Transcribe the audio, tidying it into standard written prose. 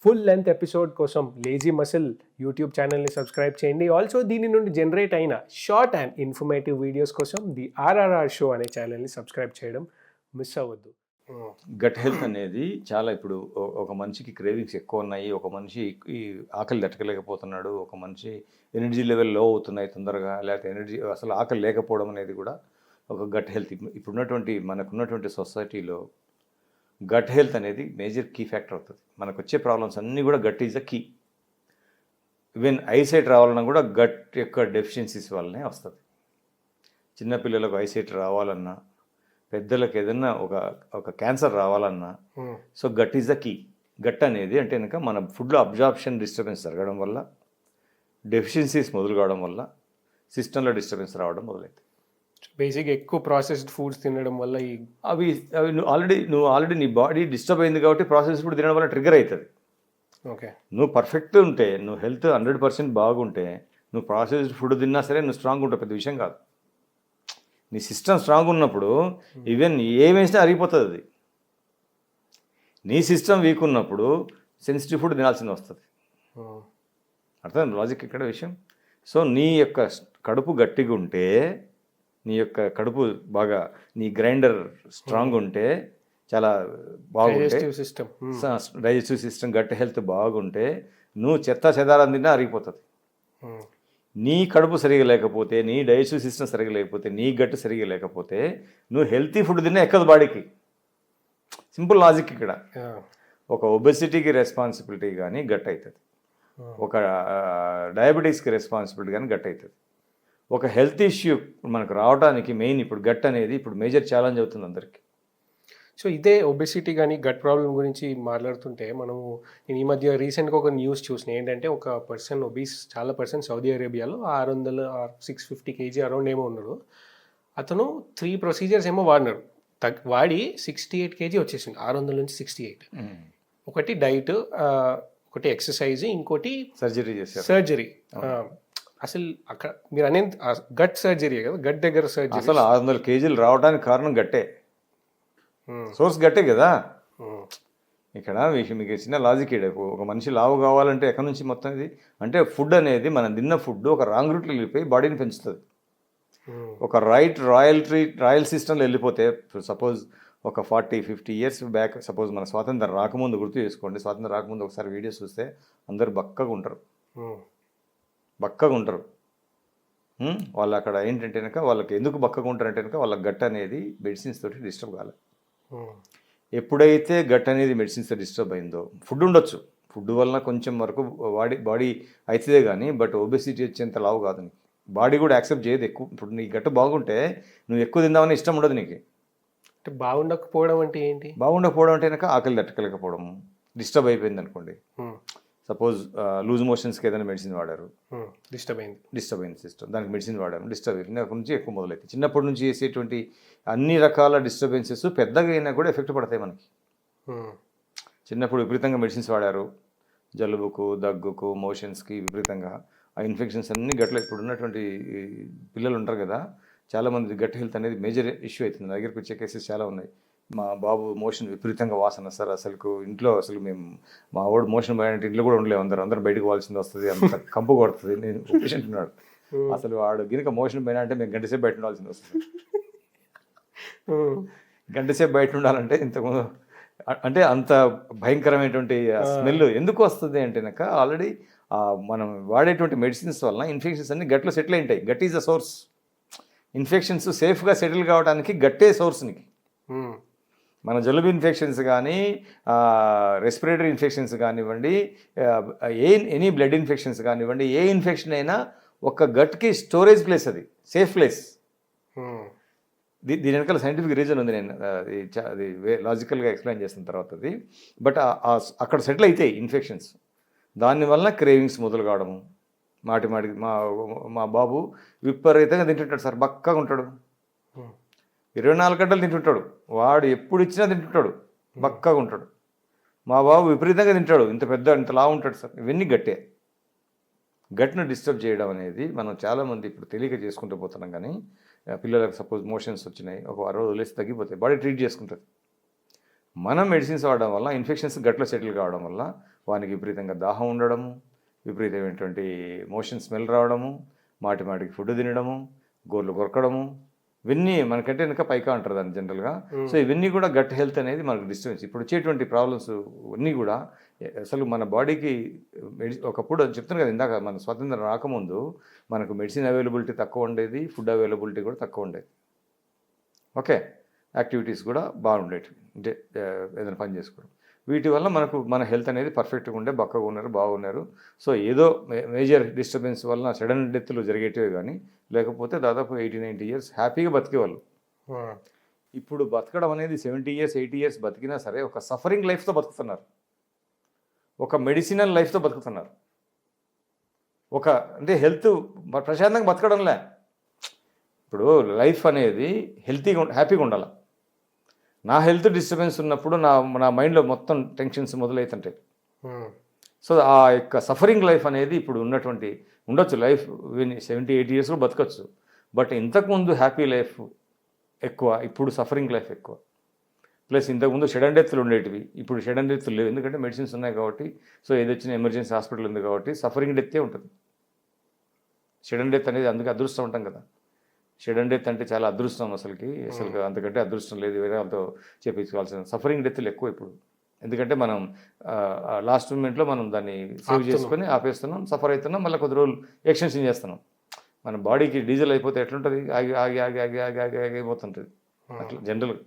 Full length episode కోసం lazy muscle YouTube ఛానల్ని subscribe చేయండి. ఆల్సో దీని నుండి జనరేట్ అయిన షార్ట్ అండ్ ఇన్ఫర్మేటివ్ వీడియోస్ కోసం ది ఆర్ఆర్ఆర్ షో అనే ఛానల్ని సబ్స్క్రైబ్ చేయడం మిస్ అవ్వద్దు. గట్ హెల్త్ అనేది చాలా ఇప్పుడు ఒక మనిషికి క్రేవింగ్స్ ఎక్కువ ఉన్నాయి, ఒక మనిషి ఈ ఆకలి తట్టుకోలేకపోతున్నాడు, ఒక మనిషి ఎనర్జీ లెవెల్ లో అవుతున్నాయి తొందరగా, లేకపోతే ఎనర్జీ అసలు ఆకలి లేకపోవడం అనేది కూడా ఒక గట్ హెల్త్. ఇప్పుడున్నటువంటి మనకున్నటువంటి సొసైటీలో గట్ హెల్త్ అనేది మేజర్ కీ ఫ్యాక్టర్ అవుతుంది. మనకు వచ్చే ప్రాబ్లమ్స్ అన్నీ కూడా gut is a key. Even eyesight రావాలన్నా కూడా గట్ యొక్క డెఫిషియన్సీస్ వల్లనే వస్తుంది. చిన్నపిల్లలకు ఐసైట్ రావాలన్నా, పెద్దలకు ఏదన్నా ఒక క్యాన్సర్ రావాలన్నా, so gut is the key. Gut అనేది అంటే కనుక మన ఫుడ్లో అబ్జార్ప్షన్ డిస్టర్బెన్స్ జరగడం వల్ల, డెఫిషియన్సీస్ మొదలు కావడం వల్ల సిస్టంలో డిస్టర్బెన్స్ రావడం మొదలవుతుంది. బేసిక్ ఎక్కువ ప్రాసెస్డ్ ఫుడ్స్ తినడం వల్ల అవి నువ్వు ఆల్రెడీ నీ బాడీ డిస్టర్బ్ అయింది కాబట్టి ప్రాసెస్డ్ ఫుడ్ తినడం వల్ల ట్రిగర్ అవుతుంది. ఓకే, నువ్వు పర్ఫెక్ట్ ఉంటే, నువ్వు హెల్త్ 100% బాగుంటే, నువ్వు ప్రాసెస్డ్ ఫుడ్ తిన్నా సరే నువ్వు స్ట్రాంగ్ ఉంటావు, పెద్ద విషయం కాదు. నీ సిస్టమ్ స్ట్రాంగ్ ఉన్నప్పుడు ఈవెన్ ఏమేసినా అరిగిపోతుంది అది. నీ సిస్టమ్ వీక్ ఉన్నప్పుడు సెన్సిటివ్ ఫుడ్ తినాల్సింది వస్తుంది. అర్థం లాజిక్ ఇక్కడ విషయం. సో నీ యొక్క కడుపు గట్టిగా ఉంటే, నీ యొక్క కడుపు బాగా, నీ గ్రైండర్ స్ట్రాంగ్ ఉంటే, చాలా బాగుంటే, డైజెస్టివ్ సిస్టమ్ గట్ హెల్త్ బాగుంటే, నువ్వు చెత్త చెదారం తిన్నా అరిగిపోతుంది. నీ కడుపు సరిగా లేకపోతే, నీ డైజెస్టివ్ సిస్టమ్ సరిగా లేకపోతే, నీ గట్టు సరిగా లేకపోతే, నువ్వు హెల్తీ ఫుడ్ తిన్నా ఎక్కదు బాడీకి. సింపుల్ లాజిక్ ఇక్కడ. ఒక ఒబెసిటీకి రెస్పాన్సిబిలిటీ కానీ గట్ అవుతుంది, ఒక డయాబెటీస్కి రెస్పాన్సిబిలిటీ కానీ గట్ అవుతుంది. ఒక హెల్త్ ఇష్యూ మనకు రావడానికి మెయిన్ ఇప్పుడు గట్ అనేది ఇప్పుడు మేజర్ ఛాలెంజ్ అవుతుంది అందరికీ. సో ఇదే ఒబెసిటీ కానీ గట్ ప్రాబ్లం గురించి మాట్లాడుతుంటే, నేను ఈ మధ్య రీసెంట్గా ఒక న్యూస్ చూసిన. ఏంటంటే ఒక పర్సన్ చాలా పర్సన్ సౌదీ అరేబియాలో 600 650 kg అరౌండ్ ఏమో ఉన్నాడు. అతను 3 ప్రొసీజర్స్ ఏమో వాడినాడు. వాడి 68 kg వచ్చేసింది, 600 నుంచి 68. ఒకటి డైట్, ఒకటి ఎక్సర్సైజ్, ఇంకోటి సర్జరీ. అసలు అక్కడ మీరు అనేది గట్ సర్జరీ కదా, గట్ దగ్గర సర్జరీ. అసలు 600 kg రావడానికి కారణం గట్టే, సోర్స్ గట్టే కదా. ఇక్కడ మీకు చిన్న లాజిక్. ఒక మనిషి లావు కావాలంటే ఎక్కడి నుంచి మొత్తం ఇది అంటే ఫుడ్ అనేది, మనం తిన్న ఫుడ్ ఒక రాంగ్ రూట్లో వెళ్ళిపోయి బాడీని పెంచుతుంది. ఒక రాయల్ సిస్టంలో వెళ్ళిపోతే, సపోజ్ ఒక 40-50 years బ్యాక్, సపోజ్ మన స్వాతంత్రం రాకముందు గుర్తు చేసుకోండి. స్వాతంత్రం రాకముందు ఒకసారి వీడియోస్ చూస్తే అందరు బక్కగా ఉంటారు. వాళ్ళు అక్కడ ఏంటంటే కనుక వాళ్ళకి ఎందుకు బక్కగా ఉంటారంటే కనుక వాళ్ళ గట్ అనేది మెడిసిన్స్ తోటి డిస్టర్బ్ కాలేదు. ఎప్పుడైతే గట్ అనేది మెడిసిన్స్తో డిస్టర్బ్ అయిందో, ఫుడ్ ఉండొచ్చు, ఫుడ్ వలన కొంచెం వరకు బాడీ అవుతుందే కానీ, బట్ ఒబెసిటీ వచ్చేంత లావు కాదు. నీకు బాడీ కూడా యాక్సెప్ట్ చేయదు ఎక్కువ. ఇప్పుడు నీ గట్టు బాగుంటే నువ్వు ఎక్కువ తిందామని ఇష్టం ఉండదు నీకు. అంటే బాగుండకపోవడం అంటే ఏంటి? బాగుండకపోవడం అంటే కనుక ఆకలి తట్టుకోలేకపోవడం, డిస్టర్బ్ అయిపోయింది అనుకోండి. సపోజ్ లూజ్ మోషన్స్కి ఏదైనా మెడిసిన్ వాడారు, డిస్టర్బ్ అయింది సిస్టమ్, దానికి మెడిసిన్ వాడాము, డిస్టర్బ్ అయింది. అక్కడి నుంచి ఎక్కువ మొదలైంది. చిన్నప్పటి నుంచి చేసేటువంటి అన్ని రకాల డిస్టర్బెన్సెస్ పెద్దగా అయినా కూడా ఎఫెక్ట్ పడతాయి మనకి. చిన్నప్పుడు విపరీతంగా మెడిసిన్స్ వాడారు, జలుబుకు, దగ్గుకు, మోషన్స్కి విపరీతంగా ఆ ఇన్ఫెక్షన్స్ అన్ని గట్లో. ఇప్పుడు ఉన్నటువంటి పిల్లలు ఉంటారు కదా, చాలామంది గట్ హెల్త్ అనేది మేజర్ ఇష్యూ అవుతుంది. నా దగ్గరికి వచ్చే కేసెస్ చాలా ఉన్నాయి. మా బాబు మోషన్ విపరీతంగా వాసన సార్, అసలు ఇంట్లో అసలు మేము మా వాడు మోషన్ పోయినట్టు ఇంట్లో కూడా ఉండలేము, అందరూ బయటకు పోవాల్సింది వస్తుంది, అంత కంపు కొడుతుంది. నేను పేషెంట్ ఉన్నాడు, అసలు వాడు గినక మోషన్ పోయినా అంటే మేము గంటసేపు బయట ఉండాల్సింది వస్తుంది. గంటసేపు బయట ఉండాలంటే ఇంతకుముందు అంటే అంత భయంకరమైనటువంటి స్మెల్ ఎందుకు వస్తుంది అంటే కనుక ఆల్రెడీ మనం వాడేటువంటి మెడిసిన్స్ వలన ఇన్ఫెక్షన్స్ అన్ని గట్లో సెటిల్ అయి ఉంటాయి. Gut is the source. Infections సేఫ్గా సెటిల్ కావడానికి గట్టే సోర్స్. నీకు మన జలుబు ఇన్ఫెక్షన్స్ కానీ, రెస్పిరేటరీ ఇన్ఫెక్షన్స్ కానివ్వండి, ఎనీ బ్లడ్ ఇన్ఫెక్షన్స్ కానివ్వండి, ఏ ఇన్ఫెక్షన్ అయినా ఒక గట్కి స్టోరేజ్ ప్లేస్, అది సేఫ్ ప్లేస్. దీని వెనకాల సైంటిఫిక్ రీజన్ ఉంది, నేను అది లాజికల్గా ఎక్స్ప్లెయిన్ చేసిన తర్వాత అది. బట్ అక్కడ సెటిల్ అవుతాయి ఇన్ఫెక్షన్స్. దానివల్ల క్రేవింగ్స్ మొదలు కావడము, మాటికి మా బాబు విపరీతంగా తింటుంటాడు సార్, బక్కగా ఉంటాడు, 24 గంటలు తింటుంటాడు. వాడు ఎప్పుడు ఇచ్చినా తింటుంటాడు, బక్కగా ఉంటాడు. మా బాబు విపరీతంగా తింటాడు, ఇంత లావు ఉంటాడు సార్. ఇవన్నీ గట్టే. గట్ను డిస్టర్బ్ చేయడం అనేది మనం చాలామంది ఇప్పుడు తెలియక చేసుకుంటూ పోతున్నాం. కానీ పిల్లలకు సపోజ్ మోషన్స్ వచ్చినాయి, ఒక 6 రోజులు వదిలేసి తగ్గిపోతాయి, బాడీ ట్రీట్ చేసుకుంటుంది. మనం మెడిసిన్స్ వాడడం వల్ల ఇన్ఫెక్షన్స్ గట్లో సెటిల్ కావడం వల్ల వానికి విపరీతంగా దాహం ఉండడము, విపరీతమైనటువంటి మోషన్ స్మెల్ రావడము, మాటికి ఫుడ్ తినడము, గోర్లు కొరకడము, ఇవన్నీ మనకంటే వెనక పైకా అంటారు దాన్ని జనరల్గా. సో ఇవన్నీ కూడా గట్ హెల్త్ అనేది మనకు డిస్టర్బెన్స్. ఇప్పుడు వచ్చేటువంటి ప్రాబ్లమ్స్ అన్నీ కూడా అసలు మన బాడీకి ఒకప్పుడు చెప్తున్నాను కదా ఇందాక, మన స్వాతంత్రం రాకముందు మనకు మెడిసిన్ అవైలబిలిటీ తక్కువ ఉండేది, ఫుడ్ అవైలబిలిటీ కూడా తక్కువ ఉండేది. ఓకే, యాక్టివిటీస్ కూడా బాగుండేవి, అంటే ఏదైనా పని చేసుకోవడం. వీటి వల్ల మన హెల్త్ అనేది పర్ఫెక్ట్గా ఉండే, బక్కగా ఉన్నారు, బాగున్నారు. సో ఏదో మేజర్ డిస్టర్బెన్స్ వల్ల సడన్ డెత్లు జరిగేటివి కానీ, లేకపోతే దాదాపు 80-90 ఇయర్స్ హ్యాపీగా బతికేవాళ్ళు. ఇప్పుడు బతకడం అనేది 70 ఇయర్స్ 80 ఇయర్స్ బతికినా సరే ఒక సఫరింగ్ లైఫ్తో బతుకుతున్నారు, ఒక మెడిసినల్ లైఫ్తో బతుకుతున్నారు. అంటే హెల్త్ ప్రశాంతంగా బతకడంలే. ఇప్పుడు లైఫ్ అనేది హ్యాపీగా ఉండాలి. నా హెల్త్ డిస్టర్బెన్స్ ఉన్నప్పుడు నా మైండ్లో మొత్తం టెన్షన్స్ మొదలవుతుంటాయి. సో ఆ యొక్క సఫరింగ్ లైఫ్ అనేది ఇప్పుడు ఉండొచ్చు. లైఫ్ 70-80 ఇయర్స్ కూడా బతకచ్చు. బట్ ఇంతకుముందు హ్యాపీ లైఫ్ ఎక్కువ, ఇప్పుడు సఫరింగ్ లైఫ్ ఎక్కువ. ప్లస్ ఇంతకుముందు సడన్ డెత్లు ఉండేటివి, ఇప్పుడు సడన్ డెత్లు లేవు. ఎందుకంటే మెడిసిన్స్ ఉన్నాయి కాబట్టి. సో ఏది వచ్చిన ఎమర్జెన్సీ హాస్పిటల్ ఉంది కాబట్టి సఫరింగ్ డెత్తే ఉంటుంది. సడన్ డెత్ అనేది అందుకే అదృష్టం ఉంటాం కదా. సడన్ డెత్ అంటే చాలా అదృష్టం అసలు అంతకంటే అదృష్టం లేదు. వేరే వాళ్ళతో చేయించుకోవాల్సిన సఫరింగ్ డెత్లు ఎక్కువ ఇప్పుడు. ఎందుకంటే మనం లాస్ట్ మూమెంట్లో మనం దాన్ని సేవ్ చేసుకొని ఆపేస్తున్నాం, సఫర్ అవుతున్నాం, మళ్ళీ కొద్ది రోజులు ఎక్స్టెన్షన్ చేస్తున్నాం. మన బాడీకి డీజిల్ అయిపోతే ఎట్లుంటుంది, ఆగి ఆగి ఆగి ఆగి ఆగి ఆగి ఆగిపోతుంటుంది అట్లా జనరల్గా.